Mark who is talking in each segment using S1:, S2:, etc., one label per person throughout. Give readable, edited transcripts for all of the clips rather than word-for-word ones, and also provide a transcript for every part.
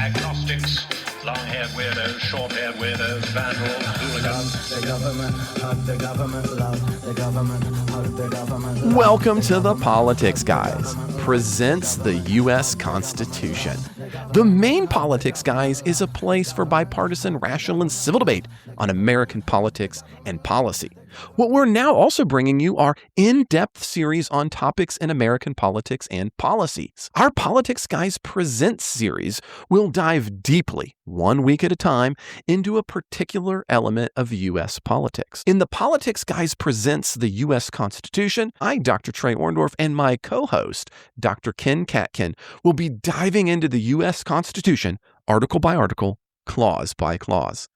S1: agnostics, long-haired weirdos, short-haired weirdos, vandals, hooligans.
S2: The government, hug the government, love the government, hug the government.
S3: Welcome to The Politics Guys, presents the U.S. Constitution. The Main Politics Guys is a place for bipartisan, rational, and civil debate on American politics and policy. What we're now also bringing you are in-depth series on topics in American politics and policies. Our Politics Guys Presents series will dive deeply, 1 week at a time, into a particular element of U.S. politics. In the Politics Guys Presents the U.S. Constitution, I, Dr. Trey Orndorff, and my co-host, Dr. Ken Katkin, will be diving into the U.S. Constitution, article by article, clause by clause.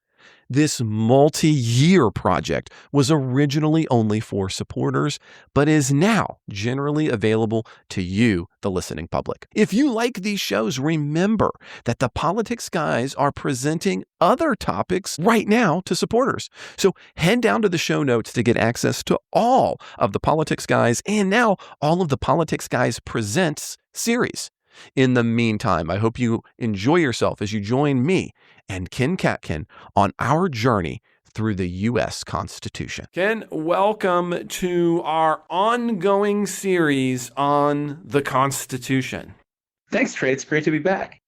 S3: This multi-year project was originally only for supporters, but is now generally available to you, the listening public. If you like these shows, remember that the Politics Guys are presenting other topics right now to supporters. So head down to the show notes to get access to all of the Politics Guys and now all of the Politics Guys Presents series. In the meantime, I hope you enjoy yourself as you join me and Ken Katkin on our journey through the U.S. Constitution. Ken, welcome to our ongoing series on the Constitution.
S4: Thanks, Trey. It's great to be back.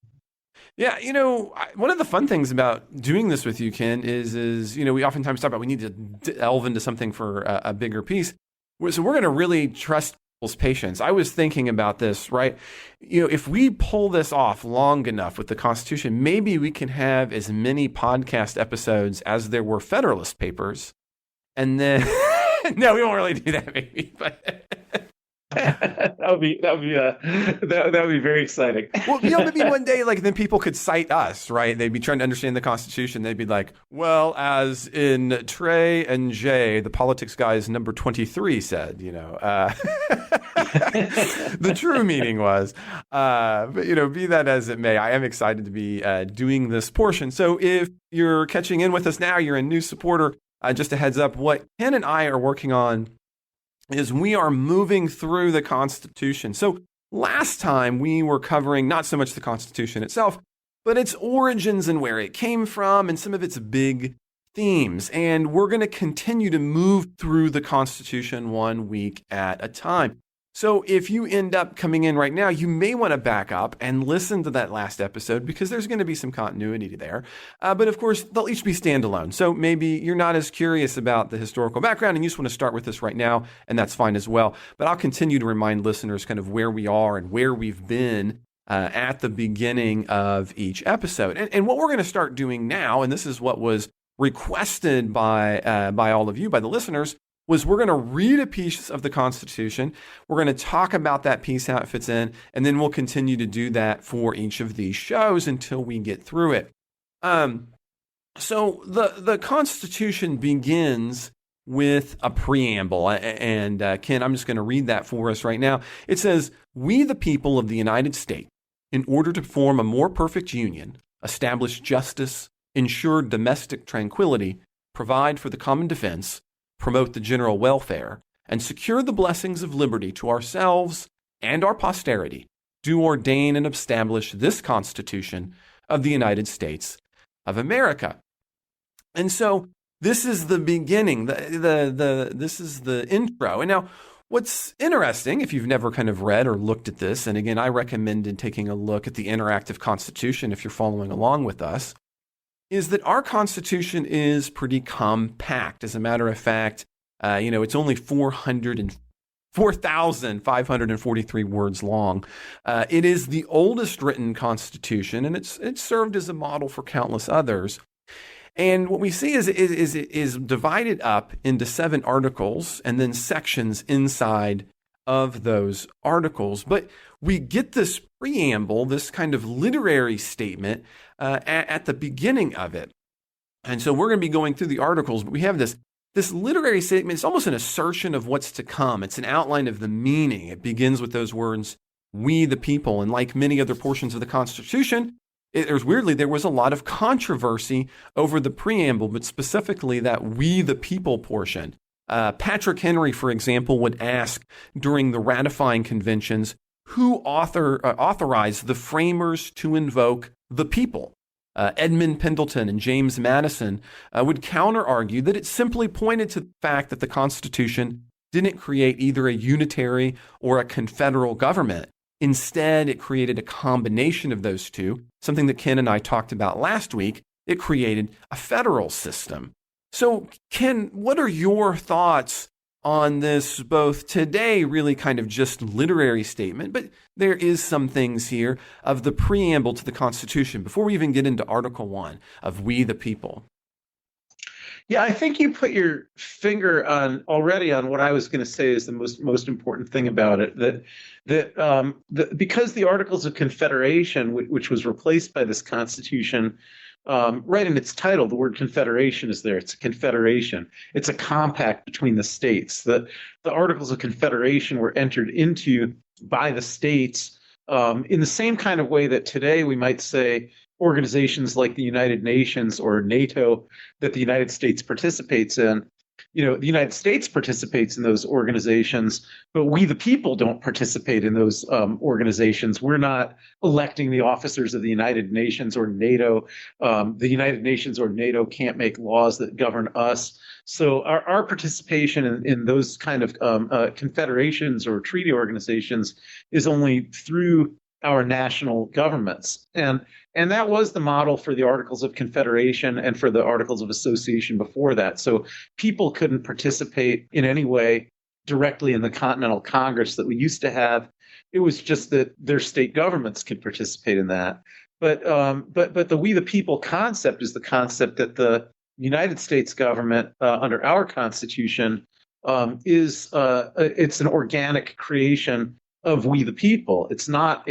S3: Yeah, one of the fun things about doing this with you, Ken, is we oftentimes talk about we need to delve into something for a bigger piece. So we're going to really trust people's patience. I was thinking about this, right? If we pull this off long enough with the Constitution, maybe we can have as many podcast episodes as there were Federalist Papers. And then, no, we won't really do that, maybe, but
S4: that would be very exciting.
S3: Well, maybe one day, then people could cite us, right? They'd be trying to understand the Constitution. They'd be like, well, as in Trey and Jay, the Politics Guys number 23 said, the true meaning was, but be that as it may, I am excited to be doing this portion. So if you're catching in with us now, you're a new supporter, just a heads up, what Ken and I are working on is we are moving through the Constitution. So last time we were covering not so much the Constitution itself, but its origins and where it came from and some of its big themes. And we're going to continue to move through the Constitution 1 week at a time. So if you end up coming in right now, you may want to back up and listen to that last episode because there's going to be some continuity there. But of course, they'll each be standalone. So maybe you're not as curious about the historical background and you just want to start with this right now, and that's fine as well. But I'll continue to remind listeners kind of where we are and where we've been at the beginning of each episode. And what we're going to start doing now, and this is what was requested by all of you, by the listeners, was we're going to read a piece of the Constitution. We're going to talk about that piece, how it fits in, and then we'll continue to do that for each of these shows until we get through it. So the Constitution begins with a preamble, and Ken, I'm just going to read that for us right now. It says, "We, the people of the United States, in order to form a more perfect union, establish justice, ensure domestic tranquility, provide for the common defense, promote the general welfare, and secure the blessings of liberty to ourselves and our posterity, do ordain and establish this Constitution of the United States of America." And so this is the beginning, this is the intro. And now what's interesting, if you've never kind of read or looked at this, and again, I recommended taking a look at the interactive Constitution if you're following along with us, is that our Constitution is pretty compact. As a matter of fact, it's only 4,543 words long. It is the oldest written Constitution, and it's served as a model for countless others. And what we see is it is divided up into 7 articles and then sections inside of those articles. But we get this preamble, this kind of literary statement at the beginning of it. And so we're going to be going through the articles, but we have this literary statement. It's almost an assertion of what's to come. It's an outline of the meaning. It begins with those words, "We the people." And like many other portions of the Constitution, there was a lot of controversy over the preamble, but specifically that "we the people" portion. Patrick Henry, for example, would ask during the ratifying conventions, who authorized the framers to invoke the people. Edmund Pendleton and James Madison would counter-argue that it simply pointed to the fact that the Constitution didn't create either a unitary or a confederal government. Instead, it created a combination of those two, something that Ken and I talked about last week. It created a federal system. So, Ken, what are your thoughts on this, both today, really kind of just literary statement, but there is some things here of the preamble to the Constitution before we even get into Article 1 of We the People?
S4: Yeah, I think you put your finger on what I was going to say is the most important thing about it. Because the Articles of Confederation, which was replaced by this Constitution, right in its title, the word confederation is there. It's a confederation. It's a compact between the states. The Articles of Confederation were entered into by the states in the same kind of way that today we might say organizations like the United Nations or NATO that the United States participates in. The United States participates in those organizations, but we, the people, don't participate in those organizations. We're not electing the officers of the United Nations or NATO. The United Nations or NATO can't make laws that govern us. So our participation in those kind of confederations or treaty organizations is only through our national governments. And that was the model for the Articles of Confederation and for the Articles of Association before that. So people couldn't participate in any way directly in the Continental Congress that we used to have. It was just that their state governments could participate in that. But the We the People concept is the concept that the United States government under our Constitution it's an organic creation of We the People. It's not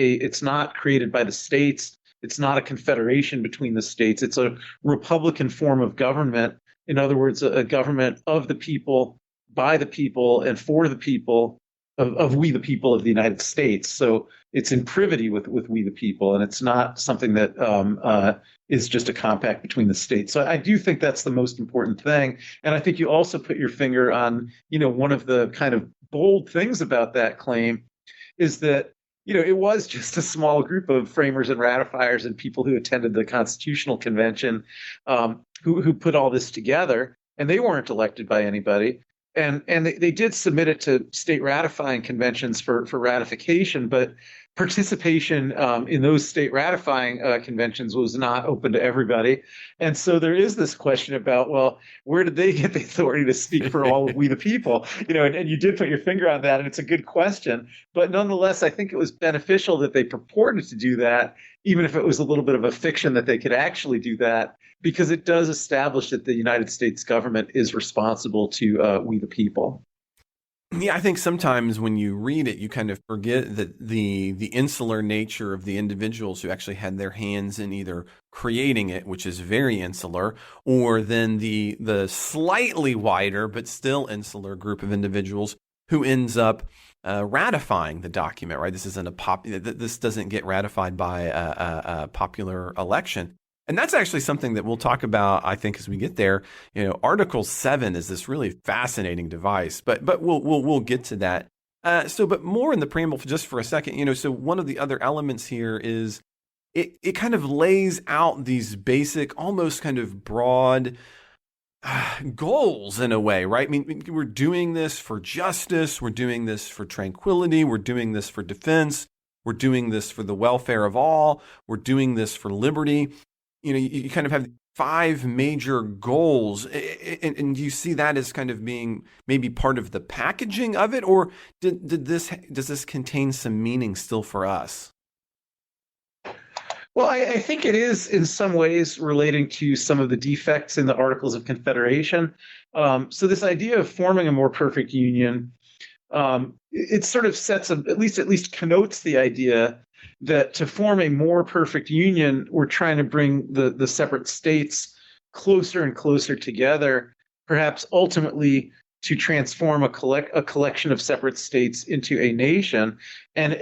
S4: created by the states. It's not a confederation between the states. It's a republican form of government. In other words, a government of the people, by the people, and for the people of We the People of the United States. So it's in privity with We the People, and it's not something that is just a compact between the states. So I do think that's the most important thing. And I think you also put your finger on, one of the kind of bold things about that claim is that it was just a small group of framers and ratifiers and people who attended the Constitutional Convention who put all this together, and they weren't elected by anybody. And they did submit it to state ratifying conventions for ratification, but participation in those state ratifying conventions was not open to everybody. And so there is this question about, well, where did they get the authority to speak for all of We the People? And you did put your finger on that, and it's a good question. But nonetheless, I think it was beneficial that they purported to do that, even if it was a little bit of a fiction that they could actually do that, because it does establish that the United States government is responsible to We the People.
S3: Yeah, I think sometimes when you read it, you kind of forget that the insular nature of the individuals who actually had their hands in either creating it, which is very insular, or then the slightly wider but still insular group of individuals who ends up ratifying the document. Right? This isn't this doesn't get ratified by a popular election. And that's actually something that we'll talk about, I think, as we get there. Article 7 is this really fascinating device, but we'll get to that. But more in the preamble just for a second. So one of the other elements here is it kind of lays out these basic, almost kind of broad goals in a way, right? I mean, we're doing this for justice. We're doing this for tranquility. We're doing this for defense. We're doing this for the welfare of all. We're doing this for liberty. You kind of have 5 major goals, and you see that as kind of being maybe part of the packaging of it, or does this contain some meaning still for us?
S4: Well, I think it is in some ways relating to some of the defects in the Articles of Confederation. So this idea of forming a more perfect union, it sort of sets at least connotes the idea that to form a more perfect union, we're trying to bring the separate states closer and closer together, perhaps ultimately to transform a collection of separate states into a nation. And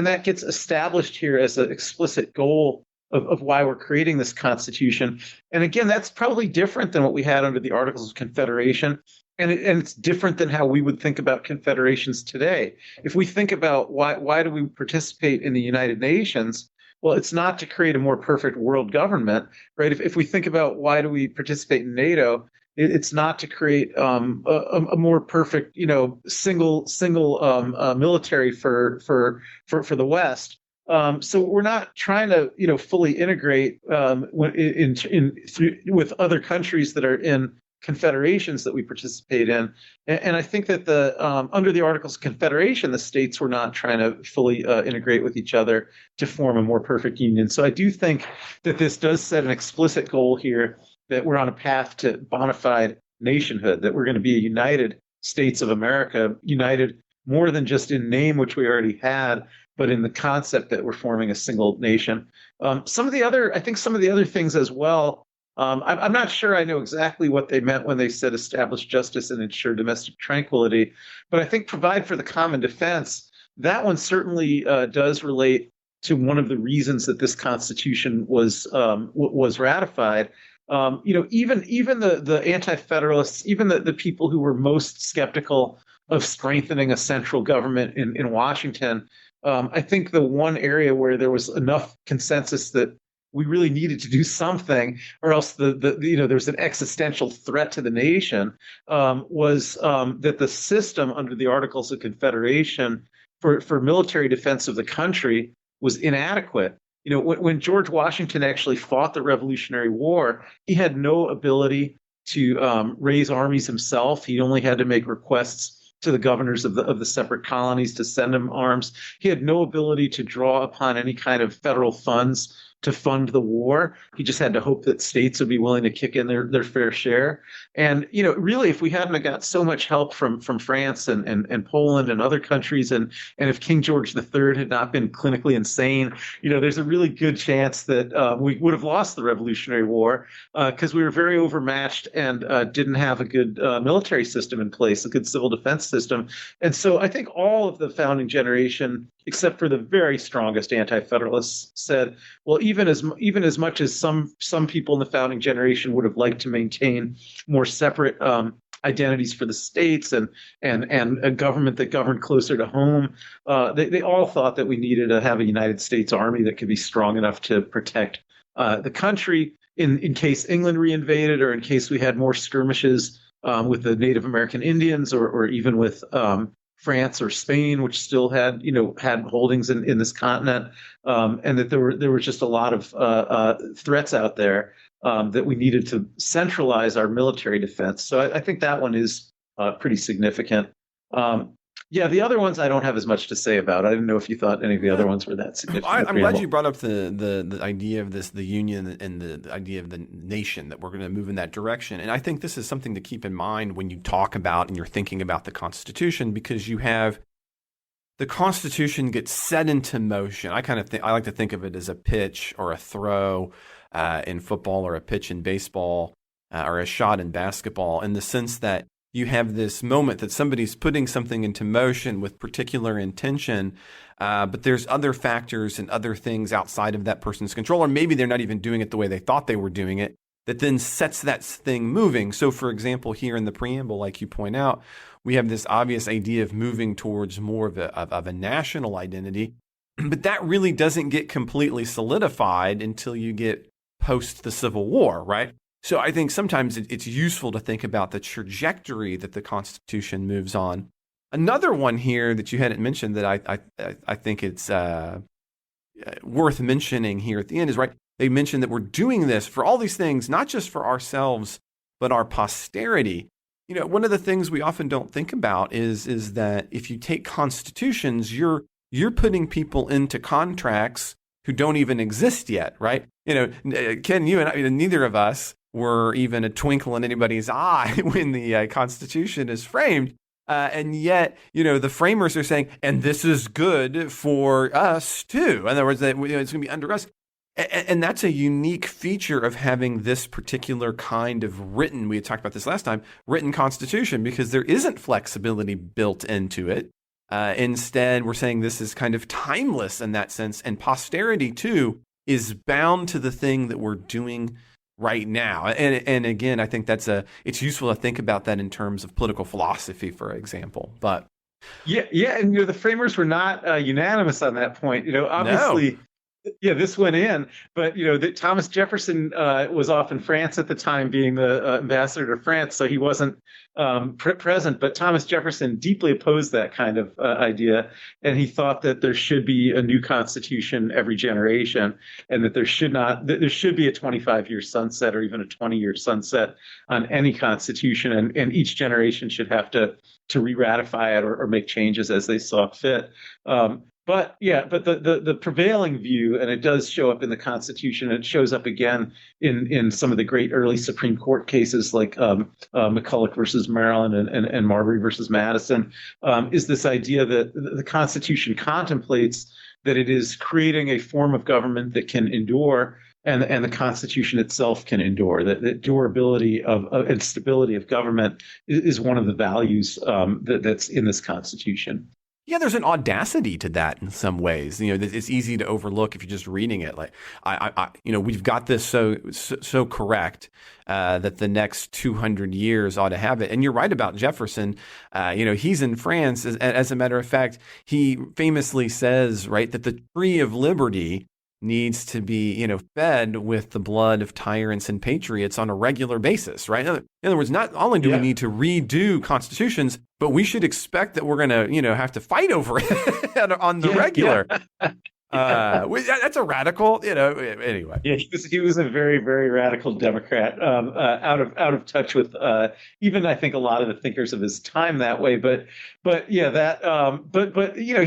S4: that gets established here as an explicit goal of why we're creating this Constitution. And again, that's probably different than what we had under the Articles of Confederation. and it's different than how we would think about confederations today. If we think about why do we participate in the United Nations, well, it's not to create a more perfect world government, right? If we think about why do we participate in NATO, it's not to create a more perfect, single military for the West. So we're not trying to, fully integrate with other countries that are in confederations that we participate in. And I think that under the Articles of Confederation, the states were not trying to fully integrate with each other to form a more perfect union. So I do think that this does set an explicit goal here that we're on a path to bona fide nationhood, that we're going to be a United States of America, united more than just in name, which we already had, but in the concept that we're forming a single nation. Some of the other things as well. I'm not sure I know exactly what they meant when they said establish justice and ensure domestic tranquility, but I think provide for the common defense. That one certainly does relate to one of the reasons that this Constitution was ratified. Even the anti-federalists, even the people who were most skeptical of strengthening a central government in Washington, I think the one area where there was enough consensus that we really needed to do something, or else there's an existential threat to the nation, was that the system under the Articles of Confederation for military defense of the country was inadequate. When George Washington actually fought the Revolutionary War, he had no ability to raise armies himself. He only had to make requests to the governors of the separate colonies to send him arms. He had no ability to draw upon any kind of federal funds to fund the war. He just had to hope that states would be willing to kick in their fair share. And, really, if we hadn't got so much help from France and Poland and other countries, and if King George III had not been clinically insane, there's a really good chance that we would have lost the Revolutionary War because we were very overmatched and didn't have a good military system in place, a good civil defense system. And so I think all of the founding generation, except for the very strongest anti-federalists, said, well, even as much as some people in the founding generation would have liked to maintain more separate identities for the states and a government that governed closer to home, they all thought that we needed to have a United States Army that could be strong enough to protect the country in case England reinvaded, or in case we had more skirmishes with the Native American Indians, or even with France or Spain, which still had holdings in this continent, and that there were just a lot of threats out there that we needed to centralize our military defense. So I think that one is pretty significant. The other ones I don't have as much to say about. I didn't know if you thought any of the other ones were that significant.
S3: I'm glad you brought up the idea of the union and the idea of the nation, that we're going to move in that direction. And I think this is something to keep in mind when you talk about and you're thinking about the Constitution, because you have the Constitution gets set into motion. I like to think of it as a pitch or a throw in football, or a pitch in baseball, or a shot in basketball, in the sense that you have this moment that somebody's putting something into motion with particular intention, but there's other factors and other things outside of that person's control, or maybe they're not even doing it the way they thought they were doing it, that then sets that thing moving. So, for example, here in the preamble, like you point out, we have this obvious idea of moving towards more of a national identity, but that really doesn't get completely solidified until you get post the Civil War, right? So I think sometimes it's useful to think about the trajectory that the Constitution moves on. Another one here that you hadn't mentioned that I think it's worth mentioning here at the end is, right, they mentioned that we're doing this for all these things, not just for ourselves, but our posterity. One of the things we often don't think about is that if you take constitutions, you're putting people into contracts who don't even exist yet, right? Ken, you and I, neither of us were even a twinkle in anybody's eye when the Constitution is framed. And yet, the framers are saying, and this is good for us too. In other words, that it's going to be under us. And that's a unique feature of having this particular kind of we had talked about this last time, written Constitution, because there isn't flexibility built into it. Instead, we're saying this is kind of timeless in that sense. And posterity too is bound to the thing that we're doing right now. And again, I think it's useful to think about that in terms of political philosophy, for example. But
S4: Yeah, and the framers were not unanimous on that point.
S3: no.
S4: Obviously, yeah, this went in, but that Thomas Jefferson was off in France at the time, being the ambassador to France, so he wasn't present. But Thomas Jefferson deeply opposed that kind of idea, and he thought that there should be a new constitution every generation, and that there should be a 25-year sunset or even a 20-year sunset on any constitution, and each generation should have to re-ratify it or make changes as they saw fit. But the prevailing view, and it does show up in the Constitution, and it shows up again in some of the great early Supreme Court cases like McCulloch versus Maryland and Marbury versus Madison, is this idea that the Constitution contemplates that it is creating a form of government that can endure, and the Constitution itself can endure. That durability and stability of government is one of the values that's in this Constitution.
S3: Yeah, there's an audacity to that in some ways. It's easy to overlook if you're just reading it. Like, we've got this so correct that the next 200 years ought to have it. And you're right about Jefferson. He's in France. As a matter of fact, he famously says, right, that the tree of liberty needs to be, fed with the blood of tyrants and patriots on a regular basis, right? In other words, not only do we need to redo constitutions, but we should expect that we're going to, have to fight over it on the regular. That's a radical, anyway.
S4: Yeah, he was a very, very radical Democrat, out of touch with even I think a lot of the thinkers of his time that way. But he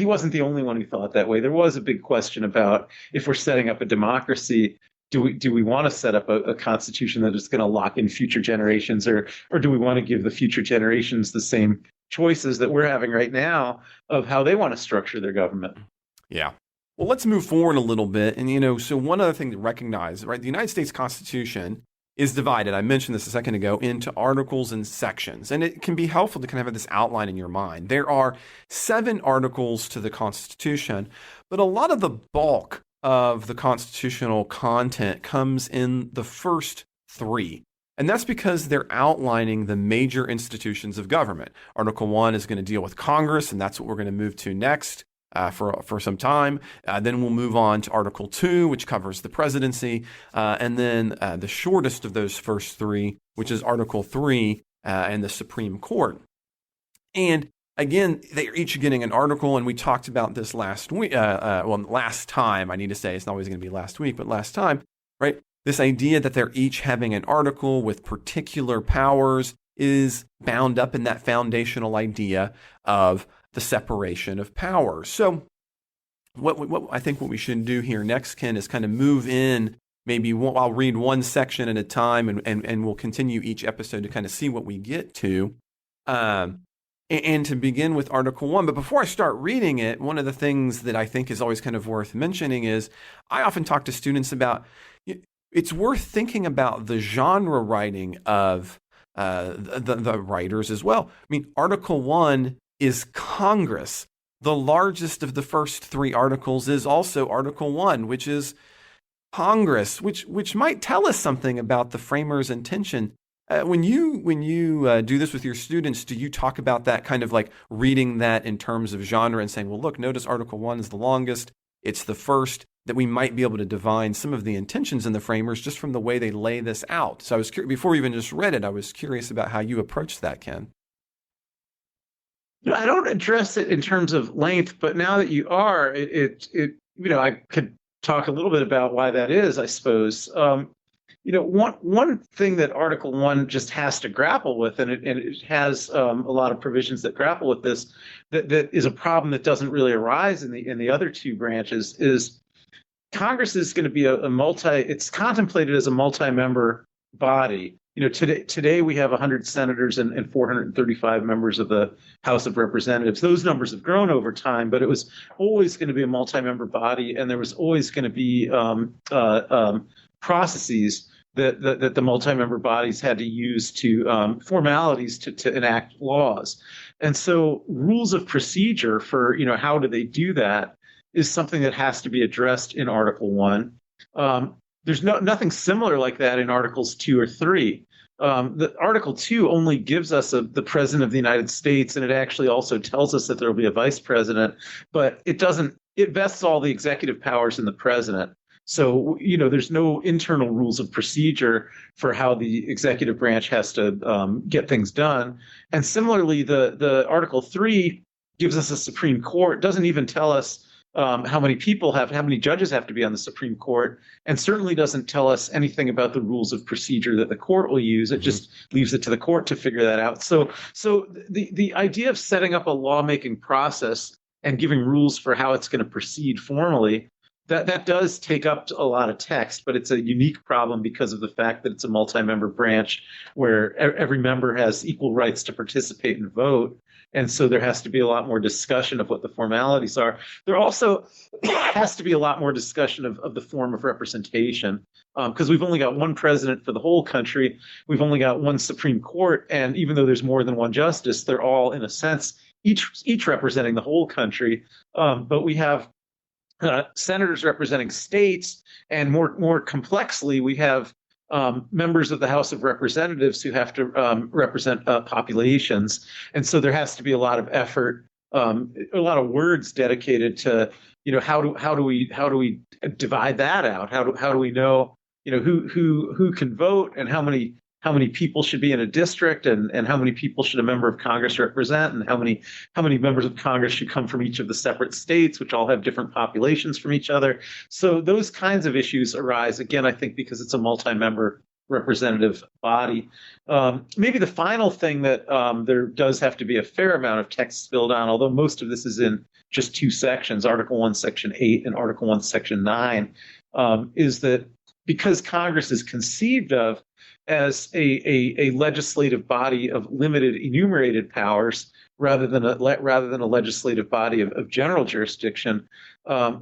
S4: wasn't the only one who thought that way. There was a big question about if we're setting up a democracy, do we want to set up a constitution that is going to lock in future generations, or do we want to give the future generations the same choices that we're having right now of how they want to structure their government?
S3: Yeah. Well, let's move forward a little bit. And, so one other thing to recognize, right, the United States Constitution is divided, I mentioned this a second ago, into articles and sections. And it can be helpful to kind of have this outline in your mind. There are 7 articles to the Constitution, but a lot of the bulk of the constitutional content comes in the first 3. And that's because they're outlining the major institutions of government. Article 1 is going to deal with Congress, and that's what we're going to move to next. For some time. Then we'll move on to Article 2, which covers the presidency. And then the shortest of those first 3, which is Article 3 and the Supreme Court. And again, they're each getting an article, and we talked about this last week. Last time, I need to say, it's not always going to be last week, but last time, right? This idea that they're each having an article with particular powers is bound up in that foundational idea of the separation of powers. So what I think what we should do here next, Ken, is kind of move in. Maybe I'll read one section at a time, and we'll continue each episode to kind of see what we get to. And to begin with Article 1. But before I start reading it, one of the things that I think is always kind of worth mentioning is I often talk to students about it's worth thinking about the genre writing of the writers as well. I mean, Article 1 is Congress. The largest of the first 3 articles is also Article 1, which is Congress, which might tell us something about the framers' intention. When you do this with your students, do you talk about that kind of like reading that in terms of genre and saying, well, look, notice Article 1 is the longest. It's the first, that we might be able to divine some of the intentions in the framers just from the way they lay this out. So I was before we even just read it, I was curious about how you approached that, Ken.
S4: I don't address it in terms of length, but now that you are, I could talk a little bit about why that is, I suppose. One thing that Article 1 just has to grapple with, and it has a lot of provisions that grapple with this, that is a problem that doesn't really arise in the other 2 branches, is Congress is going to be it's contemplated as a multi-member body. Today we have 100 senators and 435 members of the House of Representatives. Those numbers have grown over time, but it was always going to be a multi-member body, and there was always going to be processes that the multi-member bodies had to use to formalities to enact laws. And so rules of procedure for how do they do that is something that has to be addressed in Article 1. there's nothing similar like that in Articles 2 or 3. The Article 2 only gives us the president of the United States, and it actually also tells us that there will be a vice president, but it doesn't, it vests all the executive powers in the president. So, there's no internal rules of procedure for how the executive branch has to get things done. And similarly, the Article 3 gives us a Supreme Court, doesn't even tell us how many judges have to be on the Supreme Court, and certainly doesn't tell us anything about the rules of procedure that the court will use. It just leaves it to the court to figure that out. So the idea of setting up a lawmaking process and giving rules for how it's going to proceed formally, that does take up a lot of text, but it's a unique problem because of the fact that it's a multi-member branch where every member has equal rights to participate and vote. And so there has to be a lot more discussion of what the formalities are. There also has to be a lot more discussion of the form of representation, because we've only got one president for the whole country. We've only got one Supreme Court. And even though there's more than one justice, they're all, in a sense, each representing the whole country. But we have senators representing states, and more complexly, we have members of the House of Representatives who have to represent populations, and so there has to be a lot of effort, a lot of words dedicated to, how do we divide that out? How do we know, who can vote, and how many people should be in a district, and how many people should a member of Congress represent, and how many members of Congress should come from each of the separate states, which all have different populations from each other. So those kinds of issues arise, again, I think, because it's a multi-member representative body. Maybe the final thing that there does have to be a fair amount of text spilled on, although most of this is in just two sections, Article 1, Section 8 and Article 1, Section 9, is that because Congress is conceived of as a legislative body of limited enumerated powers rather than a legislative body of general jurisdiction,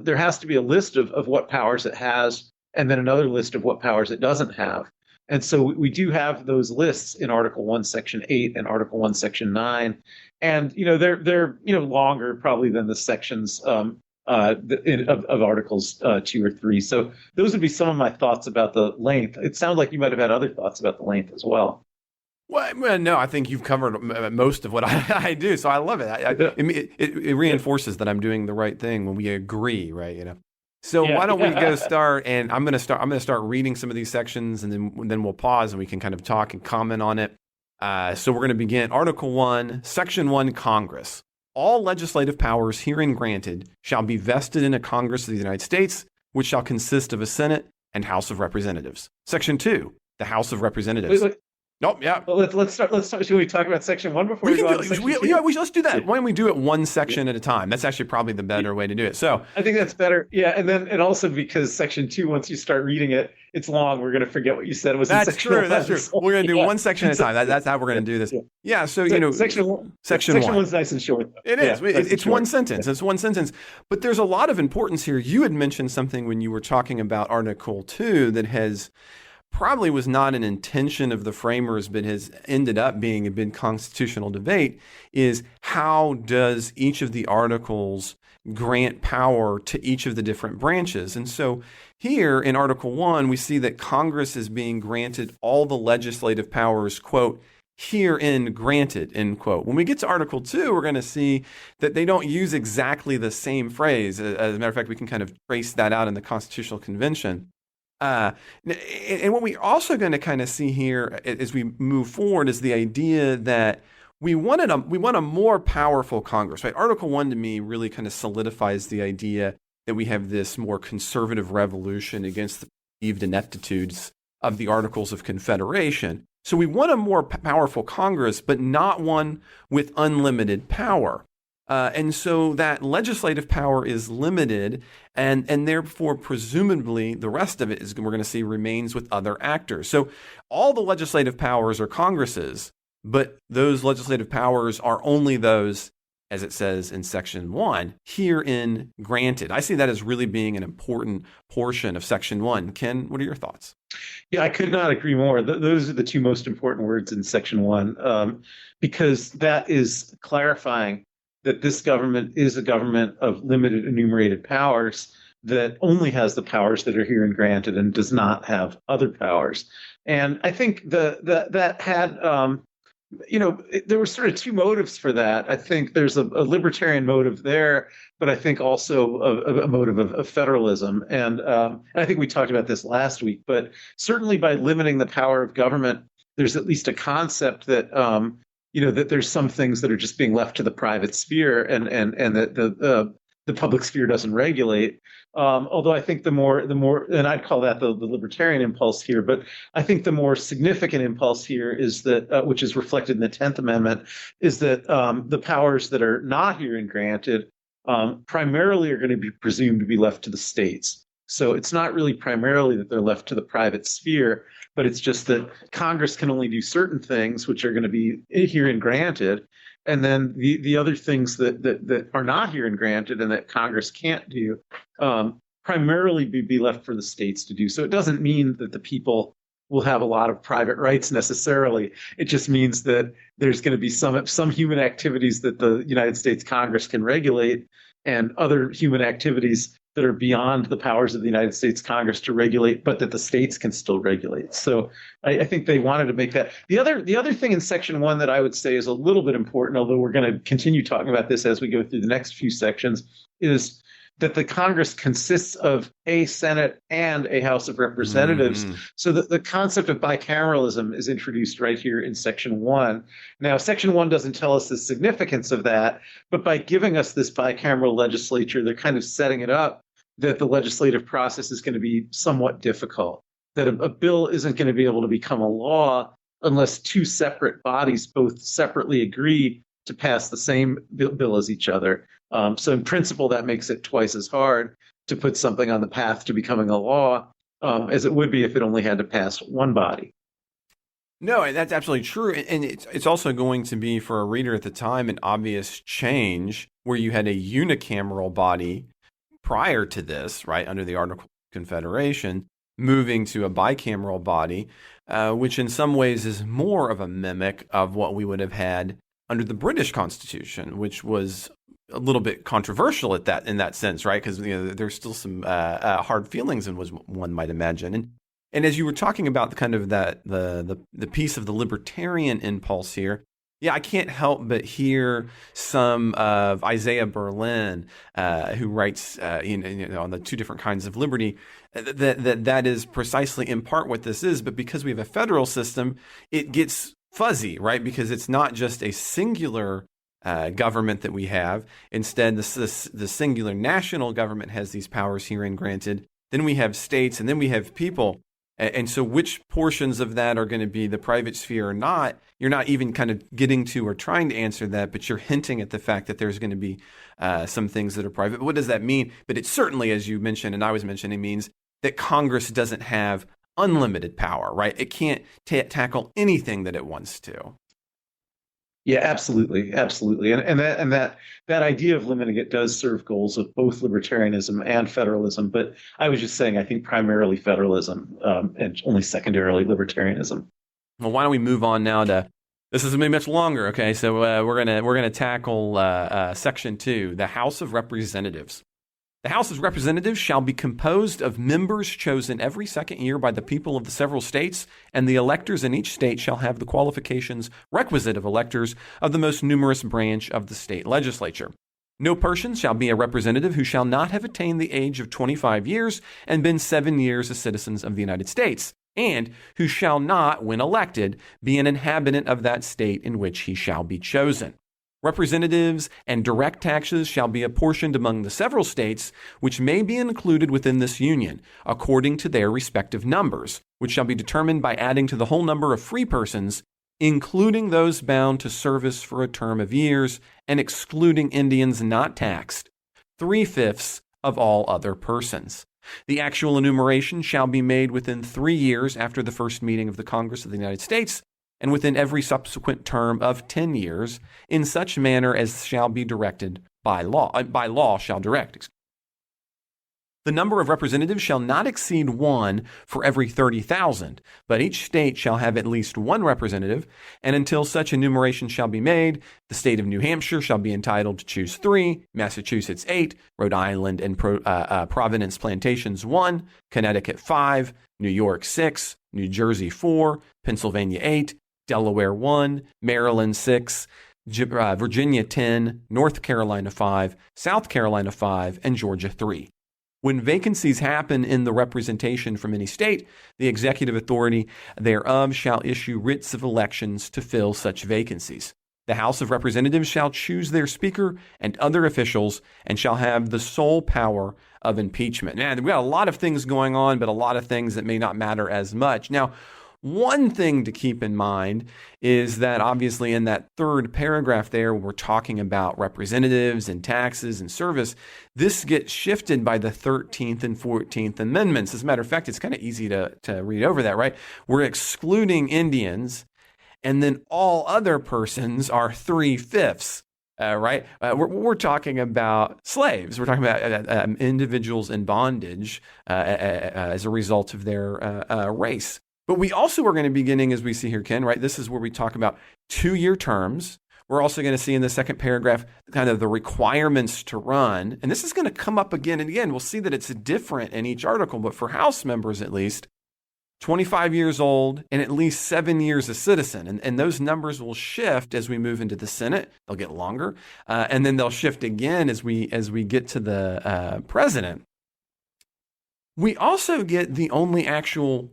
S4: there has to be a list of what powers it has, and then another list of what powers it doesn't have. And so we do have those lists in Article 1, Section 8 and Article 1, Section 9. And, they're longer probably than the sections of Articles 2 or 3. So those would be some of my thoughts about the length. It sounds like you might have had other thoughts about the length as well.
S3: Well, no, I think you've covered most of what I do, so I love it. It reinforces that I'm doing the right thing when we agree, right? So why don't we go start? And I'm going to start reading some of these sections, and then we'll pause and we can kind of talk and comment on it. So we're going to begin Article 1, Section 1, Congress. All legislative powers herein granted shall be vested in a Congress of the United States, which shall consist of a Senate and House of Representatives. Section 2, the House of Representatives. Yeah.
S4: Well, let's start. Should we talk about Section 1 before we go on to Section 2?
S3: Let's do that. Why don't we do it one section at a time? That's actually probably the better way to do it. So
S4: I think that's better. Yeah, and also because Section 2, once you start reading it, it's long. We're going to forget what you said was in Section 1. That's true.
S3: We're going to do one section at a time. That's how we're going to do this. Yeah. So
S4: Section 1.
S3: Section
S4: 1's nice and short.
S3: It is. It's one sentence. It's one sentence. But there's a lot of importance here. You had mentioned something when you were talking about Article 2 that probably was not an intention of the framers, but has ended up being a big constitutional debate, is how does each of the articles grant power to each of the different branches? And so here in Article 1, we see that Congress is being granted all the legislative powers, quote, herein granted, end quote. When we get to Article 2, we're going to see that they don't use exactly the same phrase. As a matter of fact, we can kind of trace that out in the Constitutional Convention. And what we're also going to kind of see here as we move forward is the idea that we want a more powerful Congress, right? Article 1 to me really kind of solidifies the idea that we have this more conservative revolution against the perceived ineptitudes of the Articles of Confederation. So we want a more powerful Congress, but not one with unlimited power. And so that legislative power is limited, and therefore, presumably, the rest of it is, we're going to see, remains with other actors. So all the legislative powers are Congress's, but those legislative powers are only those, as it says in Section 1, herein granted. I see that as really being an important portion of Section 1. Ken, what are your thoughts?
S4: Yeah, I could not agree more. Those are the two most important words in Section 1, because that is clarifying that this government is a government of limited enumerated powers. that only has the powers that are herein granted and does not have other powers. And I think that had there were sort of two motives for that. I think there's a libertarian motive there, but I think also a motive of federalism. And I think we talked about this last week, but certainly by limiting the power of government, there's at least a concept that that there's some things that are just being left to the private sphere, and that the public sphere doesn't regulate. Although I think the more, and I'd call that the libertarian impulse here, but I think the more significant impulse here is that, which is reflected in the 10th Amendment, is that the powers that are not herein granted primarily are going to be presumed to be left to the states. So it's not really primarily that they're left to the private sphere, but it's just that Congress can only do certain things which are going to be herein granted. And then the other things that are not herein granted and that Congress can't do primarily be left for the states to do. So it doesn't mean that the people will have a lot of private rights necessarily. It just means that there's going to be some human activities that the United States Congress can regulate, and other human activities that are beyond the powers of the United States Congress to regulate, but that the states can still regulate. So I think they wanted to make that. The other thing in Section 1 that I would say is a little bit important, although we're going to continue talking about this as we go through the next few sections, is that the Congress consists of a Senate and a House of Representatives. Mm-hmm. So the concept of bicameralism is introduced right here in Section 1. Now, Section 1 doesn't tell us the significance of that, but by giving us this bicameral legislature, they're kind of setting it up that the legislative process is going to be somewhat difficult, that a bill isn't going to be able to become a law unless two separate bodies both separately agree to pass the same bill as each other. So in principle, that makes it twice as hard to put something on the path to becoming a law as it would be if it only had to pass one body.
S3: No, that's absolutely true. And it's also going to be, for a reader at the time, an obvious change where you had a unicameral body prior to this, right, under the Articles of Confederation, moving to a bicameral body, which in some ways is more of a mimic of what we would have had under the British Constitution, which was a little bit controversial in that sense, right? Because there's still some hard feelings, and was one might imagine. And as you were talking about the kind of the piece of the libertarian impulse here, yeah, I can't help but hear some of Isaiah Berlin, who writes on the two different kinds of liberty, that is precisely in part what this is. But because we have a federal system, it gets fuzzy, right? Because it's not just a singular government that we have. Instead, the singular national government has these powers herein granted. Then we have states, and then we have people. And so which portions of that are going to be the private sphere or not, you're not even kind of getting to or trying to answer that, but you're hinting at the fact that there's going to be some things that are private. But what does that mean? But it certainly, as you mentioned and I was mentioning, means that Congress doesn't have unlimited power, right? It can't tackle anything that it wants to.
S4: Yeah, absolutely, absolutely, and that idea of limiting it does serve goals of both libertarianism and federalism. But I was just saying, I think primarily federalism and only secondarily libertarianism.
S3: Well, why don't we move on now to this? Is going to be much longer. Okay, so we're gonna tackle Section 2, the House of Representatives. The House of Representatives shall be composed of members chosen every second year by the people of the several states, and the electors in each state shall have the qualifications requisite of electors of the most numerous branch of the state legislature. No person shall be a representative who shall not have attained the age of 25 years and been 7 years as citizens of the United States, and who shall not, when elected, be an inhabitant of that state in which he shall be chosen. Representatives and direct taxes shall be apportioned among the several states which may be included within this union, according to their respective numbers, which shall be determined by adding to the whole number of free persons, including those bound to service for a term of years, and excluding Indians not taxed, 3/5 of all other persons. The actual enumeration shall be made within 3 years after the first meeting of the Congress of the United States, and within every subsequent term of 10 years, in such manner as shall be directed by law. By law shall direct. The number of representatives shall not exceed one for every 30,000, but each state shall have at least one representative, and until such enumeration shall be made, the state of New Hampshire shall be entitled to choose 3, Massachusetts 8, Rhode Island and Providence Plantations 1, Connecticut 5, New York 6, New Jersey 4, Pennsylvania 8, Delaware 1, Maryland 6, Virginia 10, North Carolina 5, South Carolina 5, and Georgia 3. When vacancies happen in the representation from any state, the executive authority thereof shall issue writs of elections to fill such vacancies. The House of Representatives shall choose their speaker and other officials and shall have the sole power of impeachment. Now, we got a lot of things going on, but a lot of things that may not matter as much. Now, one thing to keep in mind is that obviously in that third paragraph there, we're talking about representatives and taxes and service. This gets shifted by the 13th and 14th Amendments. As a matter of fact, it's kind of easy to read over that, right? We're excluding Indians, and then all other persons are 3/5. Right? We're talking about slaves. We're talking about individuals in bondage as a result of their race. But we also are going to be beginning, as we see here, Ken, right? This is where we talk about 2-year terms. We're also going to see in the second paragraph kind of the requirements to run. And this is going to come up again and again. We'll see that it's different in each article, but for House members at least, 25 years old and at least 7 years a citizen. And those numbers will shift as we move into the Senate. They'll get longer. And then they'll shift again as we get to the president. We also get the only actual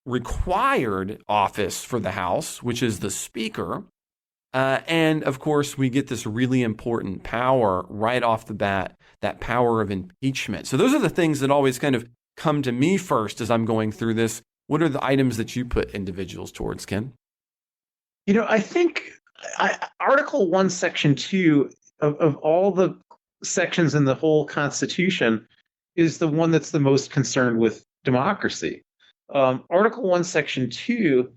S3: required office for the House, which is the Speaker. And of course, we get this really important power right off the bat, that power of impeachment. So those are the things that always kind of come to me first as I'm going through this. What are the items that you put individuals towards, Ken?
S4: I think Article 1, Section 2 of all the sections in the whole Constitution is the one that's the most concerned with democracy. Article 1, Section 2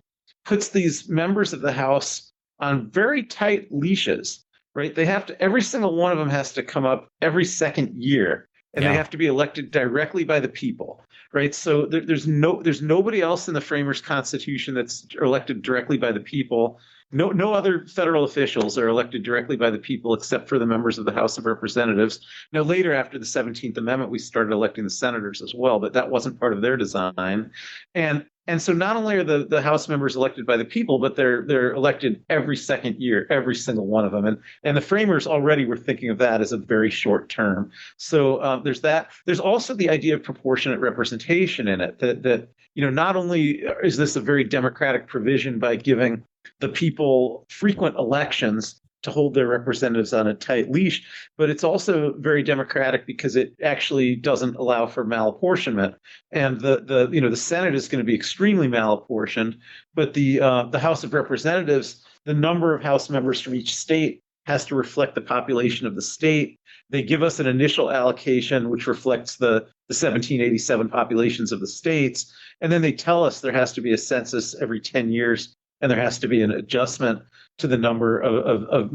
S4: puts these members of the House on very tight leashes, right? They have to, every single one of them has to come up every second year, and they have to be elected directly by the people, right? So there's nobody else in the Framers' Constitution that's elected directly by the people. No other federal officials are elected directly by the people except for the members of the House of Representatives. Now, later after the 17th Amendment, we started electing the senators as well, but that wasn't part of their design. And so not only are the House members elected by the people, but they're elected every second year, every single one of them. And the framers already were thinking of that as a very short term. So there's that. There's also the idea of proportionate representation in it, that not only is this a very democratic provision by giving the people frequent elections to hold their representatives on a tight leash, but it's also very democratic because it actually doesn't allow for malapportionment. And the Senate is going to be extremely malapportioned, but the House of Representatives, the number of House members from each state has to reflect the population of the state. They give us an initial allocation which reflects the 1787 populations of the states, and then they tell us there has to be a census every 10 years. And there has to be an adjustment to the number of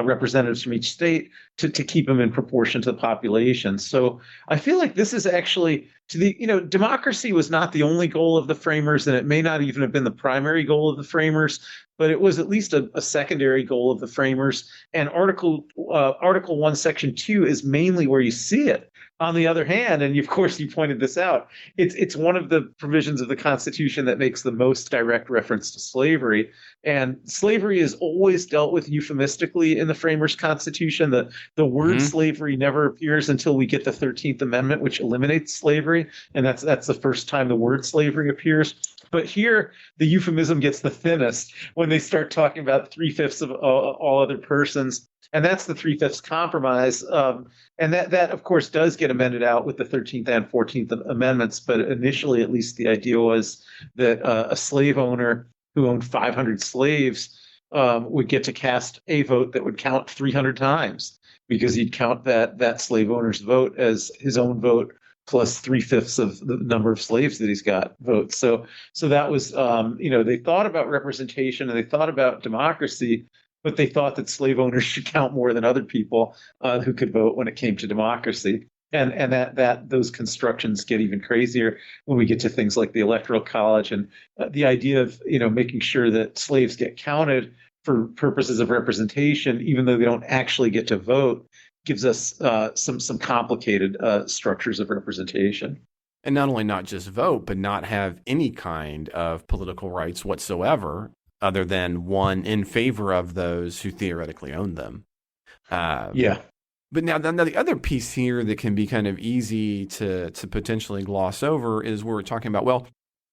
S4: representatives from each state to keep them in proportion to the population. So I feel like this is actually democracy was not the only goal of the framers, and it may not even have been the primary goal of the framers, but it was at least a secondary goal of the framers. And Article 1, Section 2 is mainly where you see it. On the other hand, and of course you pointed this out, it's one of the provisions of the Constitution that makes the most direct reference to slavery. And slavery is always dealt with euphemistically in the Framers' Constitution. The word slavery never appears until we get the 13th Amendment, which eliminates slavery. And that's the first time the word slavery appears. But here, the euphemism gets the thinnest when they start talking about 3/5 of all other persons. And that's the 3/5 compromise. And that, of course, does get amended out with the 13th and 14th Amendments. But initially, at least, the idea was that a slave owner who owned 500 slaves would get to cast a vote that would count 300 times, because he'd count that slave owner's vote as his own vote plus 3/5 of the number of slaves that he's got votes. So that was, they thought about representation and they thought about democracy, but they thought that slave owners should count more than other people who could vote when it came to democracy. And that those constructions get even crazier when we get to things like the Electoral College and the idea of making sure that slaves get counted for purposes of representation, even though they don't actually get to vote, gives us some complicated structures of representation.
S3: And not only not just vote, but not have any kind of political rights whatsoever, other than one in favor of those who theoretically own them.
S4: Yeah.
S3: But now the other piece here that can be kind of easy to potentially gloss over is we're talking about, well,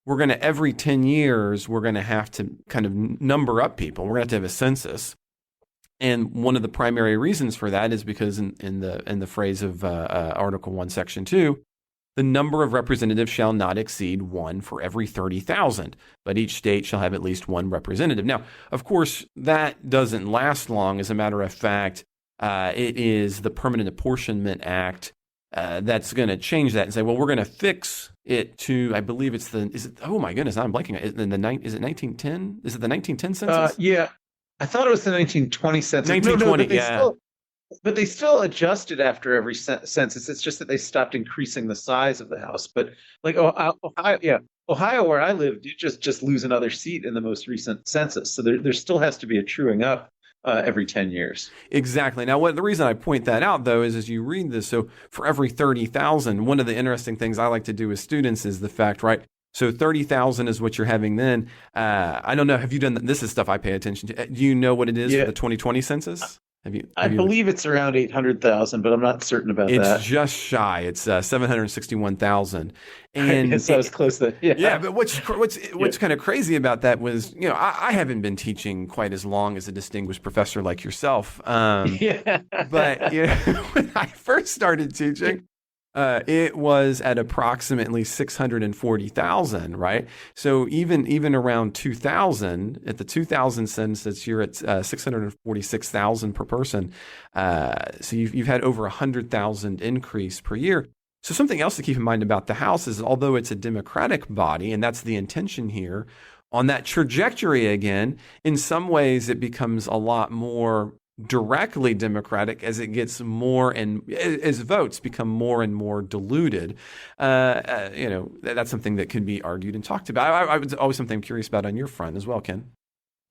S3: we're going to every 10 years, we're going to have to kind of number up people. We're going to have a census. And one of the primary reasons for that is because in the phrase of Article 1, Section 2, the number of representatives shall not exceed one for every 30,000, but each state shall have at least one representative. Now, of course, that doesn't last long. As a matter of fact, it is the Permanent Apportionment Act that's going to change that and say, well, we're going to fix it to, I believe oh my goodness, I'm blanking. Is it 1910? Is it the 1910 census?
S4: Yeah. I thought it was the 1920 census.
S3: 1920,
S4: But they still adjusted after every census. It's just that they stopped increasing the size of the House. But like Ohio, where I lived, you just lose another seat in the most recent census. So there still has to be a truing up every 10 years.
S3: Exactly. Now, the reason I point that out, though, is as you read this, so for every 30,000, one of the interesting things I like to do with students is the fact, right? So 30,000 is what you're having then. I don't know. Have you done that? This is stuff I pay attention to. Do you know what it is for the 2020 census?
S4: I believe it's around 800,000, but I'm not certain about that.
S3: It's just shy. It's 761,000. And
S4: yes, I was close to
S3: yeah. But what's kind of crazy about that was, I haven't been teaching quite as long as a distinguished professor like yourself. But when I first started teaching, it was at approximately 640,000, right? So even around 2000, at the 2000 census, you're at 646,000 per person. So you've had over 100,000 increase per year. So something else to keep in mind about the House is, although it's a Democratic body, and that's the intention here, on that trajectory again, in some ways it becomes a lot more directly Democratic as it gets more and as votes become more and more diluted. That's something that can be argued and talked about. I was always something I'm curious about on your front as well, Ken.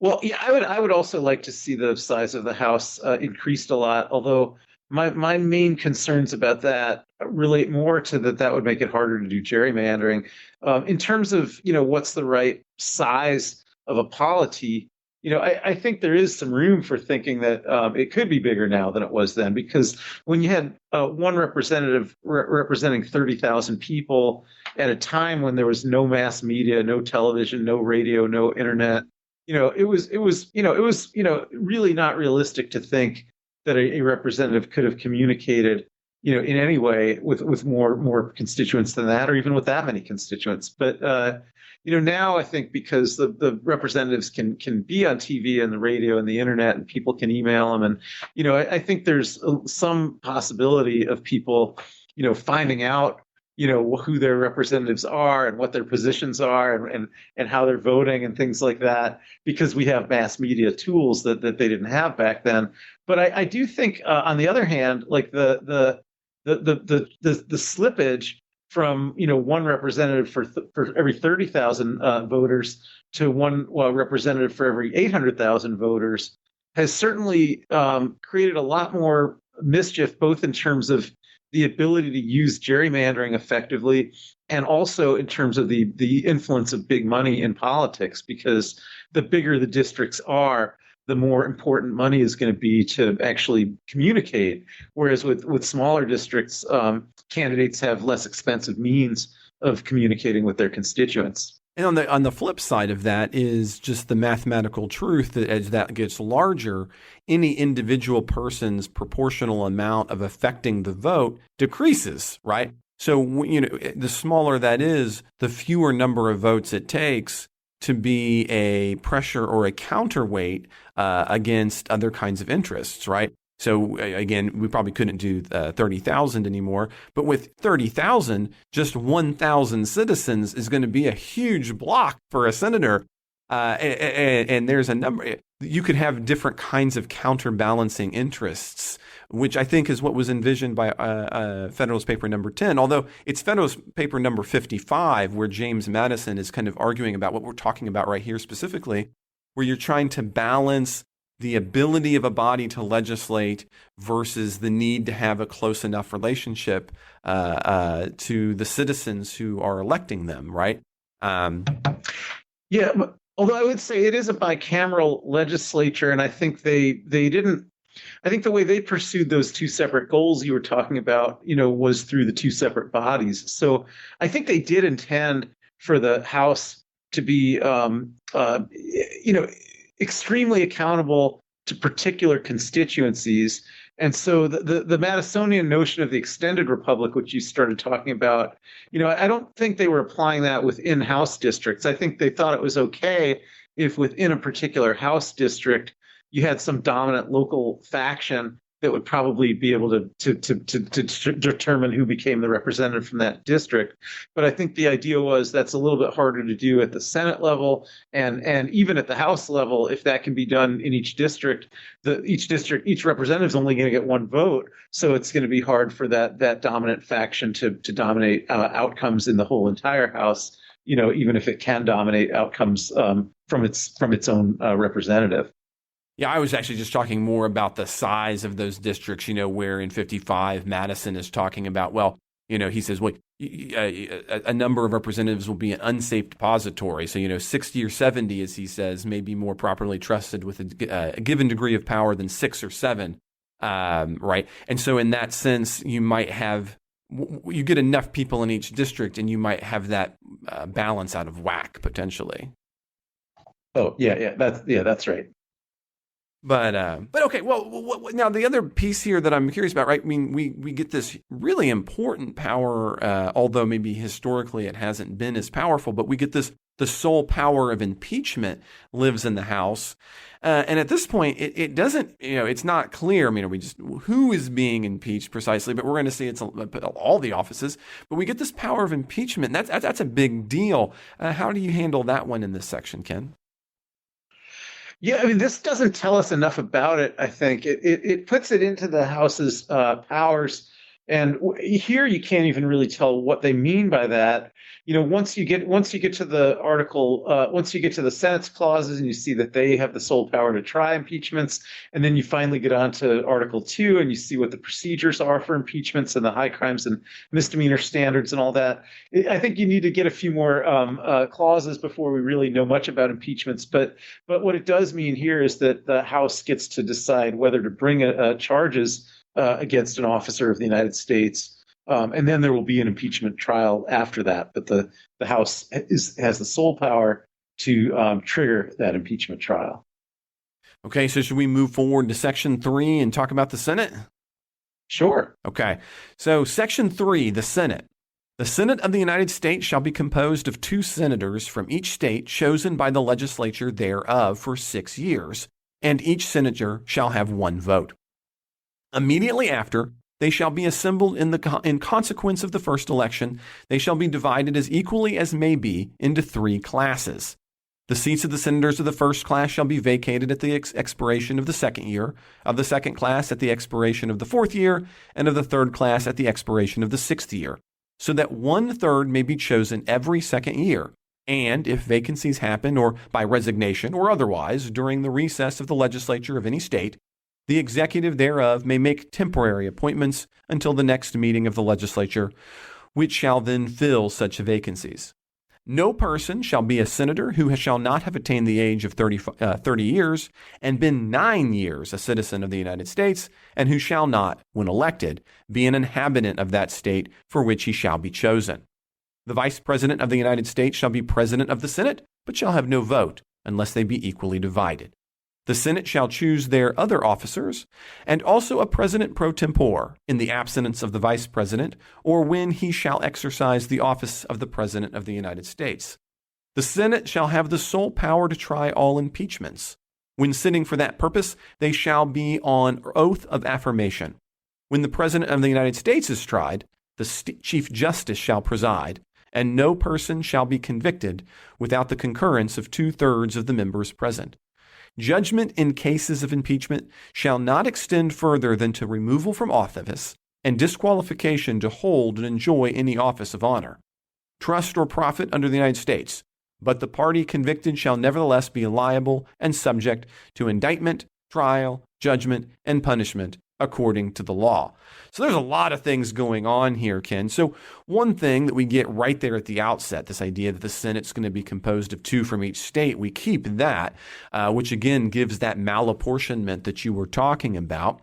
S4: Well, yeah, I would also like to see the size of the House increased a lot, although my main concerns about that relate more to that would make it harder to do gerrymandering. In terms of, what's the right size of a polity, I think there is some room for thinking that it could be bigger now than it was then, because when you had one representative representing 30,000 people at a time when there was no mass media, no television, no radio, no internet, it was really not realistic to think that a representative could have communicated, in any way with more constituents than that, or even with that many constituents. But now I think because the representatives can be on TV and the radio and the internet, and people can email them, and I think there's some possibility of people finding out who their representatives are and what their positions are and how they're voting and things like that, because we have mass media tools that they didn't have back then. But I do think on the other hand, like the slippage from one representative for every 30,000 voters to one representative for every 800,000 voters has certainly created a lot more mischief, both in terms of the ability to use gerrymandering effectively, and also in terms of the influence of big money in politics, because the bigger the districts are, the more important money is going to be to actually communicate. Whereas with smaller districts, candidates have less expensive means of communicating with their constituents.
S3: And on the flip side of that is just the mathematical truth that as that gets larger, any individual person's proportional amount of affecting the vote decreases, right? So, the smaller that is, the fewer number of votes it takes to be a pressure or a counterweight against other kinds of interests, right? So again, we probably couldn't do 30,000 anymore, but with 30,000, just 1,000 citizens is going to be a huge block for a senator. And there's a number, you could have different kinds of counterbalancing interests which I think is what was envisioned by Federalist Paper number 10, although it's Federalist Paper number 55, where James Madison is kind of arguing about what we're talking about right here specifically, where you're trying to balance the ability of a body to legislate versus the need to have a close enough relationship to the citizens who are electing them, right?
S4: Yeah, although I would say it is a bicameral legislature, and I think they didn't. I think the way they pursued those two separate goals you were talking about, was through the two separate bodies. So I think they did intend for the House to be, extremely accountable to particular constituencies. And so the Madisonian notion of the extended republic, which you started talking about, I don't think they were applying that within House districts. I think they thought it was okay if within a particular House district you had some dominant local faction that would probably be able to determine who became the representative from that district. But I think the idea was that's a little bit harder to do at the Senate level, and even at the House level, if that can be done in each district, each representative is only going to get one vote, so it's going to be hard for that dominant faction to dominate outcomes in the whole entire House. Even if it can dominate outcomes from its own representative.
S3: Yeah, I was actually just talking more about the size of those districts, where in 55, Madison is talking about, he says, a number of representatives will be an unsafe depository. So, 60 or 70, as he says, may be more properly trusted with a given degree of power than 6 or 7, right? And so in that sense, you get enough people in each district and you might have that balance out of whack, potentially.
S4: Oh, yeah, that's right.
S3: But okay. Well, now the other piece here that I'm curious about, right? I mean, we get this really important power, although maybe historically it hasn't been as powerful. But we get the sole power of impeachment lives in the House, and at this point, it doesn't. It's not clear. I mean, who is being impeached precisely? But we're going to see it's all the offices. But we get this power of impeachment. That's a big deal. How do you handle that one in this section, Ken?
S4: Yeah, I mean, this doesn't tell us enough about it. I think it puts it into the House's powers, and here you can't even really tell what they mean by that. Once you get to the article, once you get to the Senate's clauses, and you see that they have the sole power to try impeachments, and then you finally get on to Article 2, and you see what the procedures are for impeachments and the high crimes and misdemeanor standards and all that. I think you need to get a few more clauses before we really know much about impeachments. But what it does mean here is that the House gets to decide whether to bring charges against an officer of the United States. And then there will be an impeachment trial after that. But the House has the sole power to trigger that impeachment trial.
S3: Okay, so should we move forward to Section 3 and talk about the Senate?
S4: Sure.
S3: Okay, so Section 3, the Senate. The Senate of the United States shall be composed of 2 senators from each state chosen by the legislature thereof for 6 years, and each senator shall have 1 vote. Immediately after, they shall be assembled in consequence of the first election. They shall be divided as equally as may be into 3 classes. The seats of the senators of the first class shall be vacated at the expiration of the second year, of the second class at the expiration of the 4th year, and of the third class at the expiration of the 6th year, so that 1/3 may be chosen every second year. And if vacancies happen, or by resignation or otherwise, during the recess of the legislature of any state, the executive thereof may make temporary appointments until the next meeting of the legislature, which shall then fill such vacancies. No person shall be a senator who shall not have attained the age of 30 years and been 9 years a citizen of the United States, and who shall not, when elected, be an inhabitant of that state for which he shall be chosen. The Vice President of the United States shall be President of the Senate, but shall have no vote unless they be equally divided. The Senate shall choose their other officers, and also a President pro tempore, in the absence of the Vice President, or when he shall exercise the office of the President of the United States. The Senate shall have the sole power to try all impeachments. When sitting for that purpose, they shall be on oath of affirmation. When the President of the United States is tried, the Chief Justice shall preside, and no person shall be convicted without the concurrence of 2/3 of the members present. Judgment in cases of impeachment shall not extend further than to removal from office and disqualification to hold and enjoy any office of honor, trust, or profit under the United States. But the party convicted shall nevertheless be liable and subject to indictment, trial, judgment, and punishment according to the law. So there's a lot of things going on here, Ken. So one thing that we get right there at the outset, this idea that the Senate's going to be composed of 2 from each state, we keep that, which again gives that malapportionment that you were talking about.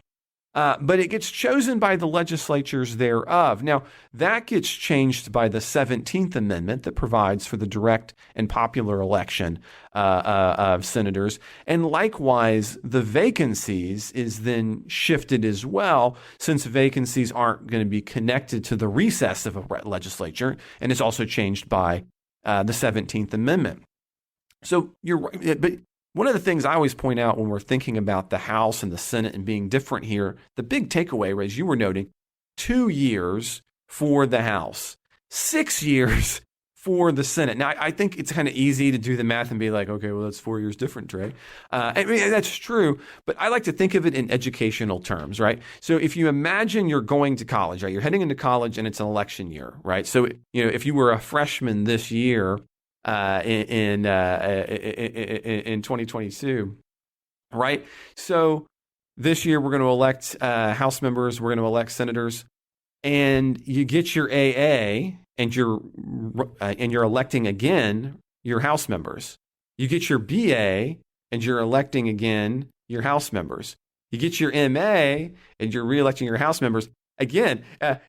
S3: But it gets chosen by the legislatures thereof. Now, that gets changed by the 17th Amendment that provides for the direct and popular election of senators. And likewise, the vacancies is then shifted as well, since vacancies aren't going to be connected to the recess of a legislature. And it's also changed by the 17th Amendment. So you're right, but one of the things I always point out when we're thinking about the House and the Senate and being different here, the big takeaway, as you were noting, 2 years for the House, 6 years for the Senate. Now, I think it's kind of easy to do the math and be like, okay, well, that's 4 years different, Trey. I mean, that's true, but I like to think of it in educational terms, right? So if you imagine you're going to college, right? You're heading into college and it's an election year, right? So, if you were a freshman this year, in 2022, right? So this year we're going to elect House members, we're going to elect senators, and you get your AA, and you're electing again your House members. You get your BA, and you're electing again your House members. You get your MA, and you're reelecting your House members. Again,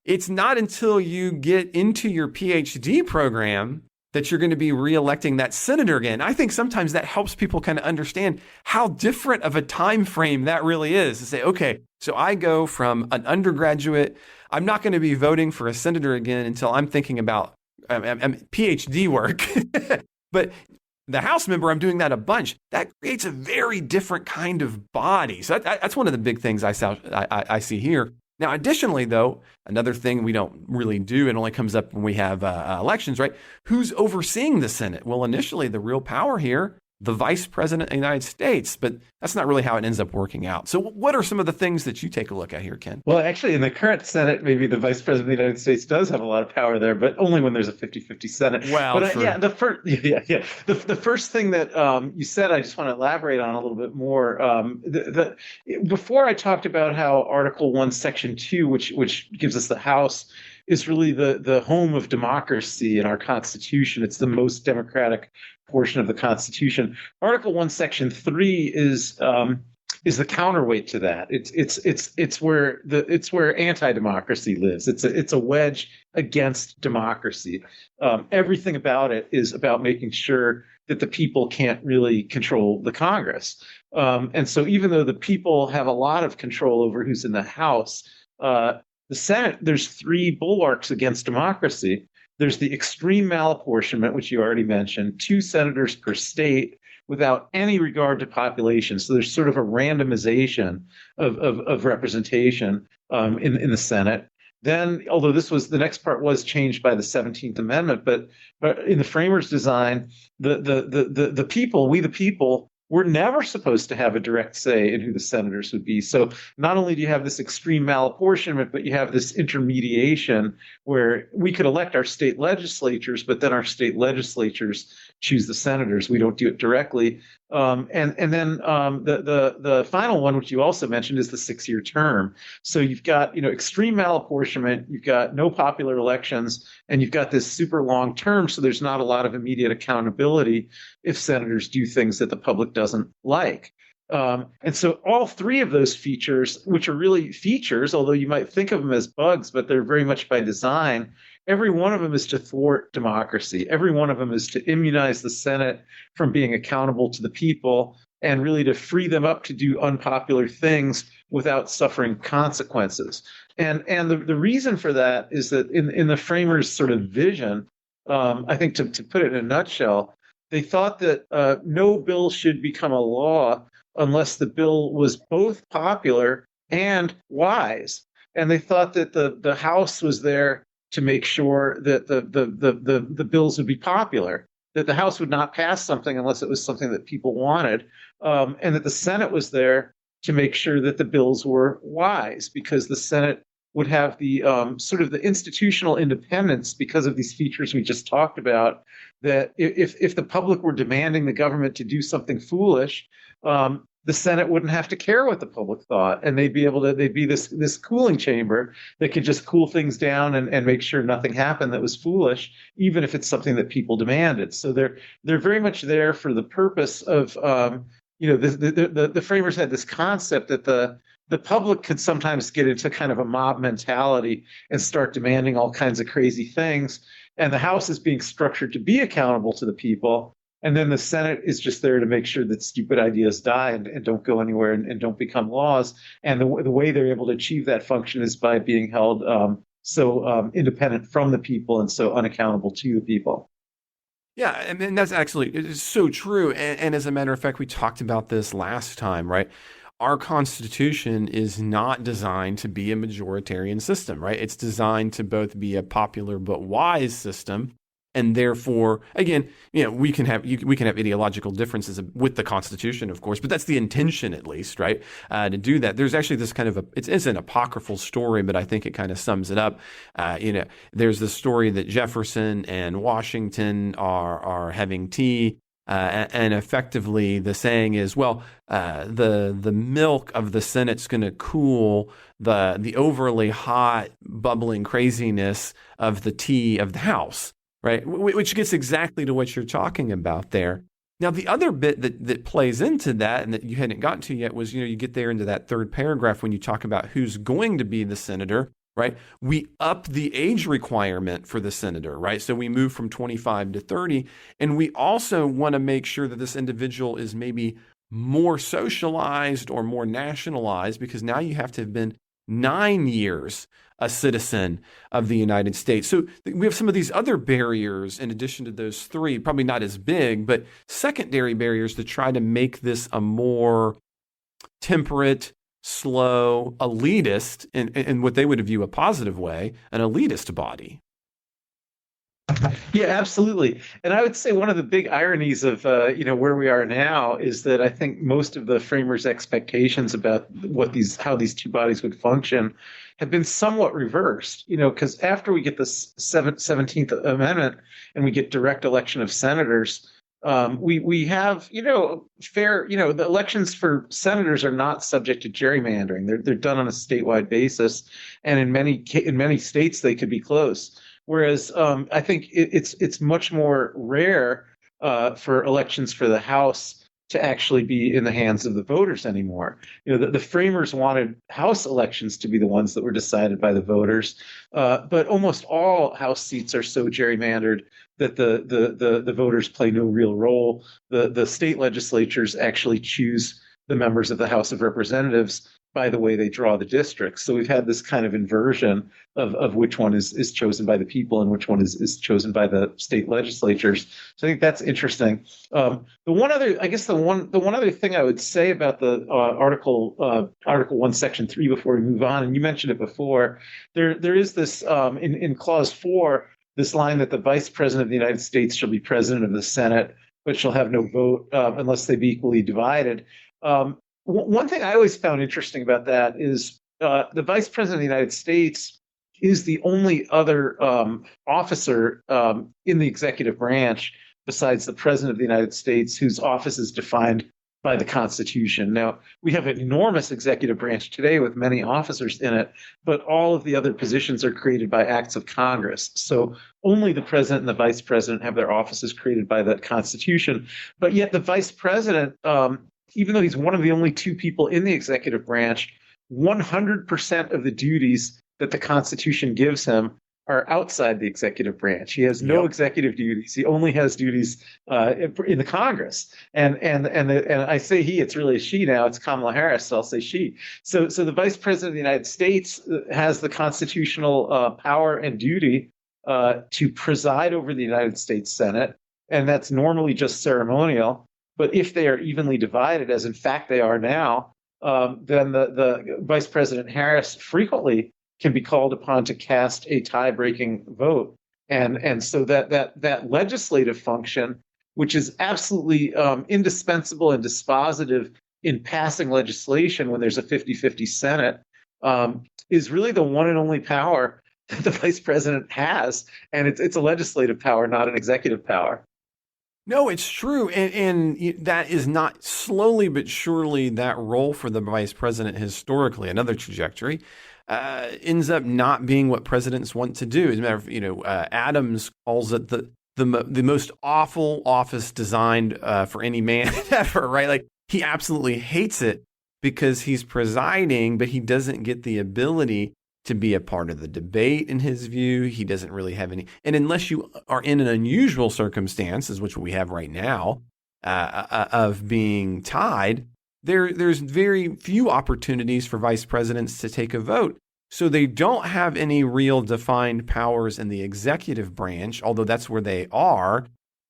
S3: it's not until you get into your PhD program that you're going to be reelecting that senator again. I think sometimes that helps people kind of understand how different of a time frame that really is. To say, okay, so I go from an undergraduate, I'm not going to be voting for a senator again until I'm thinking about PhD work. But the House member, I'm doing that a bunch. That creates a very different kind of body. So that's one of the big things I see here. Now, additionally, though, another thing we don't really do, it only comes up when we have elections, right? Who's overseeing the Senate? Well, initially, the real power here, the Vice President of the United States, but that's not really how it ends up working out. So what are some of the things that you take a look at here, Ken?
S4: Well, actually, in the current Senate, maybe the Vice President of the United States does have a lot of power there, but only when there's a 50-50 Senate.
S3: Well,
S4: but the first thing that you said, I just want to elaborate on a little bit more. Before I talked about how Article 1, Section 2, which gives us the House, is really the home of democracy in our Constitution. It's the most democratic portion of the Constitution. Article 1, Section 3 is the counterweight to that. It's where anti-democracy lives. It's a wedge against democracy. Everything about it is about making sure that the people can't really control the Congress. And so even though the people have a lot of control over who's in the House, the Senate, there's 3 bulwarks against democracy. There's the extreme malapportionment, which you already mentioned, 2 senators per state without any regard to population. So there's sort of a randomization of representation in the Senate. Then, although the next part was changed by the 17th Amendment, but in the framers' design, the people, we the people, we're never supposed to have a direct say in who the senators would be. So not only do you have this extreme malapportionment, but you have this intermediation where we could elect our state legislatures, but then our state legislatures choose the senators. We don't do it directly. And then the final one, which you also mentioned, is the 6-year term. So you've got extreme malapportionment, you've got no popular elections, and you've got this super long term. So there's not a lot of immediate accountability if senators do things that the public doesn't like. And so all 3 of those features, which are really features, although you might think of them as bugs, but they're very much by design, every one of them is to thwart democracy. Every one of them is to immunize the Senate from being accountable to the people and really to free them up to do unpopular things without suffering consequences. And the reason for that is that in the framers' sort of vision, I think to put it in a nutshell, they thought that no bill should become a law unless the bill was both popular and wise. And they thought that the House was there to make sure that the bills would be popular. that the House would not pass something unless it was something that people wanted, and that the Senate was there to make sure that the bills were wise, because the Senate would have the sort of the institutional independence because of these features we just talked about. That if the public were demanding the government to do something foolish, the Senate wouldn't have to care what the public thought, and they'd be this cooling chamber that could just cool things down and make sure nothing happened that was foolish, even if it's something that people demanded. So they're very much there for the purpose of the framers had this concept that the public could sometimes get into kind of a mob mentality and start demanding all kinds of crazy things, and the House is being structured to be accountable to the people. And then the Senate is just there to make sure that stupid ideas die and don't go anywhere and don't become laws. And the way they're able to achieve that function is by being held so independent from the people and so unaccountable to the people.
S3: Yeah, and that's actually it's so true. And as a matter of fact, we talked about this last time, right? Our Constitution is not designed to be a majoritarian system, right? It's designed to both be a popular but wise system. And therefore, again, we can have ideological differences with the Constitution, of course, but that's the intention, at least, right? To do that, there's actually this kind of it's an apocryphal story, but I think it kind of sums it up. There's the story that Jefferson and Washington are having tea, and effectively the saying is, well, the milk of the Senate's going to cool the overly hot, bubbling craziness of the tea of the House. Right, which gets exactly to what you're talking about there. Now, the other bit that plays into that and that you hadn't gotten to yet was, you get there into that third paragraph when you talk about who's going to be the senator, right? We up the age requirement for the senator, right? So we move from 25 to 30, and we also want to make sure that this individual is maybe more socialized or more nationalized, because now you have to have been 9 years a citizen of the United States. So we have some of these other barriers in addition to those three, probably not as big, but secondary barriers to try to make this a more temperate, slow, elitist, in what they would view a positive way, an elitist body.
S4: Yeah, absolutely. And I would say one of the big ironies of where we are now is that I think most of the framers' expectations about how these two bodies would function have been somewhat reversed. Because after we get the 17th Amendment and we get direct election of senators, we have fair. The elections for senators are not subject to gerrymandering. They're done on a statewide basis, and in many states they could be close. Whereas I think it's much more rare for elections for the House to actually be in the hands of the voters anymore. The framers wanted House elections to be the ones that were decided by the voters, but almost all House seats are so gerrymandered that the voters play no real role. The state legislatures actually choose the members of the House of Representatives by the way they draw the districts. So we've had this kind of inversion of which one is chosen by the people and which one is chosen by the state legislatures. So I think that's interesting. The one other thing I would say about the Article 1, Section 3 before we move on, and you mentioned it before, there is this in Clause 4, this line that the Vice President of the United States shall be President of the Senate, but shall have no vote unless they be equally divided. One thing I always found interesting about that is the Vice President of the United States is the only other officer in the executive branch besides the President of the United States whose office is defined by the Constitution. Now, we have an enormous executive branch today with many officers in it, but all of the other positions are created by acts of Congress. So only the President and the Vice President have their offices created by the Constitution. But yet the Vice President, even though he's one of the only two people in the executive branch, 100% of the duties that the Constitution gives him are outside the executive branch. He has no executive duties. He only has duties in the Congress. And I say he, it's really a she now. It's Kamala Harris, so I'll say she. So the Vice President of the United States has the constitutional power and duty to preside over the United States Senate, and that's normally just ceremonial. But if they are evenly divided, as in fact they are now, then the Vice President Harris frequently can be called upon to cast a tie-breaking vote. And so that legislative function, which is absolutely indispensable and dispositive in passing legislation when there's a 50-50 Senate, is really the one and only power that the vice president has. And it's a legislative power, not an executive power.
S3: No, it's true. And that is not slowly but surely that role for the vice president historically, another trajectory, ends up not being what presidents want to do. As a matter of, Adams calls it the most awful office designed for any man ever, right? Like he absolutely hates it because he's presiding, but he doesn't get the ability to be a part of the debate. In his view, he doesn't really have any. And unless you are in an unusual circumstances, which we have right now, of being tied, there's very few opportunities for vice presidents to take a vote. So they don't have any real defined powers in the executive branch, although that's where they are.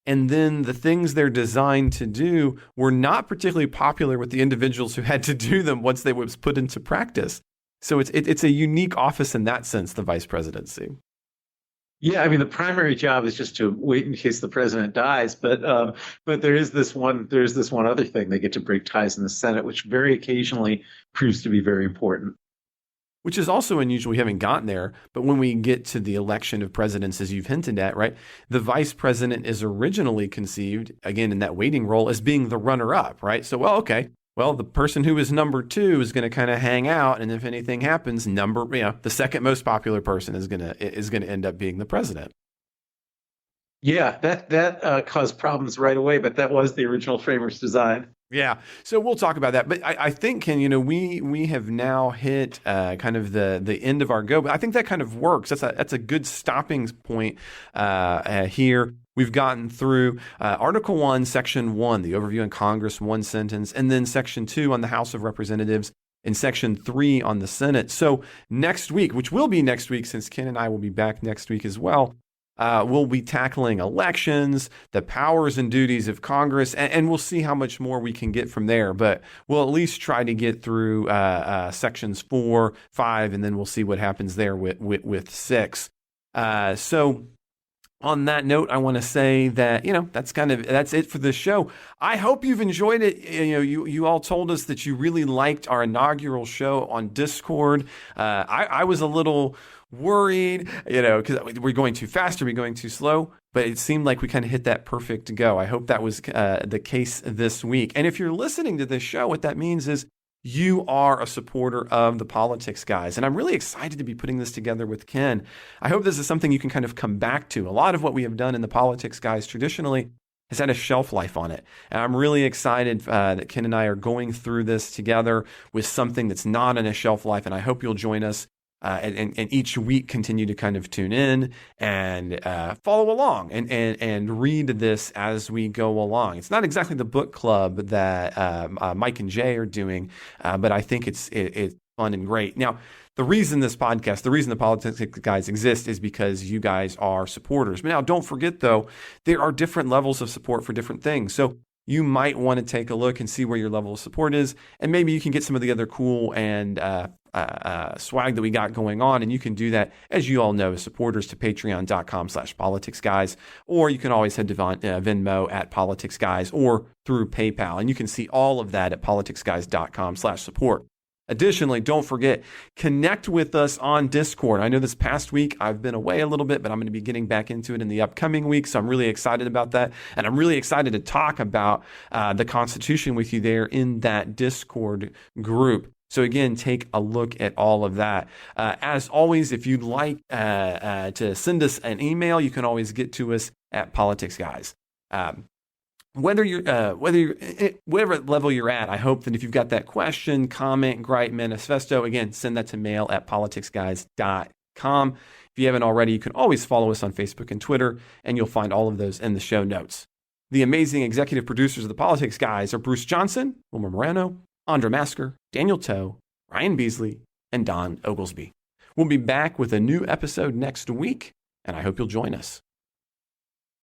S3: And then the things they're designed to do were not particularly popular with the individuals who had to do them once they was put into practice. So it's a unique office in that sense, the vice presidency.
S4: Yeah, I mean the primary job is just to wait in case the president dies, but there's this one other thing. They get to break ties in the Senate, which very occasionally proves to be very important.
S3: Which is also unusual. We haven't gotten there, but when we get to the election of presidents, as you've hinted at, right, the vice president is originally conceived, again, in that waiting role as being the runner-up, right? So, well, the person who is number two is going to kind of hang out, and if anything happens, the second most popular person is going to end up being the president.
S4: Yeah, that caused problems right away, but that was the original framers' design.
S3: Yeah, so we'll talk about that. But I think, Ken, we have now hit kind of the end of our go. But I think that kind of works. That's a good stopping point here. We've gotten through Article 1, Section 1, the overview in Congress, one sentence, and then Section 2 on the House of Representatives, and Section 3 on the Senate. So next week, which will be next week, since Ken and I will be back next week as well, we'll be tackling elections, the powers and duties of Congress, and we'll see how much more we can get from there. But we'll at least try to get through Sections 4, 5, and then we'll see what happens there with 6. So on that note, I want to say that, that's it for this show. I hope you've enjoyed it. You all told us that you really liked our inaugural show on Discord. I was a little worried, because we're going too fast, are we going too slow? But it seemed like we kind of hit that perfect go. I hope that was the case this week. And if you're listening to this show, what that means is you are a supporter of the Politics Guys. And I'm really excited to be putting this together with Ken. I hope this is something you can kind of come back to. A lot of what we have done in the Politics Guys traditionally has had a shelf life on it. And I'm really excited that Ken and I are going through this together with something that's not on a shelf life. And I hope you'll join us and each week continue to kind of tune in and follow along and read this as we go along. It's not exactly the book club that Mike and Jay are doing, but I think it's fun and great. Now, the reason the Politics Guys exist is because you guys are supporters. But now, don't forget, though, there are different levels of support for different things. So you might want to take a look and see where your level of support is, and maybe you can get some of the other cool and swag that we got going on. And you can do that, as you all know, as supporters to patreon.com/politicsguys, or you can always head to Venmo at politicsguys or through PayPal. And you can see all of that at politicsguys.com/support. Additionally, don't forget, connect with us on Discord. I know this past week I've been away a little bit, but I'm going to be getting back into it in the upcoming week. So I'm really excited about that. And I'm really excited to talk about the Constitution with you there in that Discord group. So again, take a look at all of that. As always, if you'd like to send us an email, you can always get to us at Politics Guys. Whatever level you're at, I hope that if you've got that question, comment, gripe, manifesto, again, send that to mail@politicsguys.com. If you haven't already, you can always follow us on Facebook and Twitter, and you'll find all of those in the show notes. The amazing executive producers of the Politics Guys are Bruce Johnson, Wilmer Morano, Andra Masker, Daniel Toe, Ryan Beasley, and Don Oglesby. We'll be back with a new episode next week, and I hope you'll join us.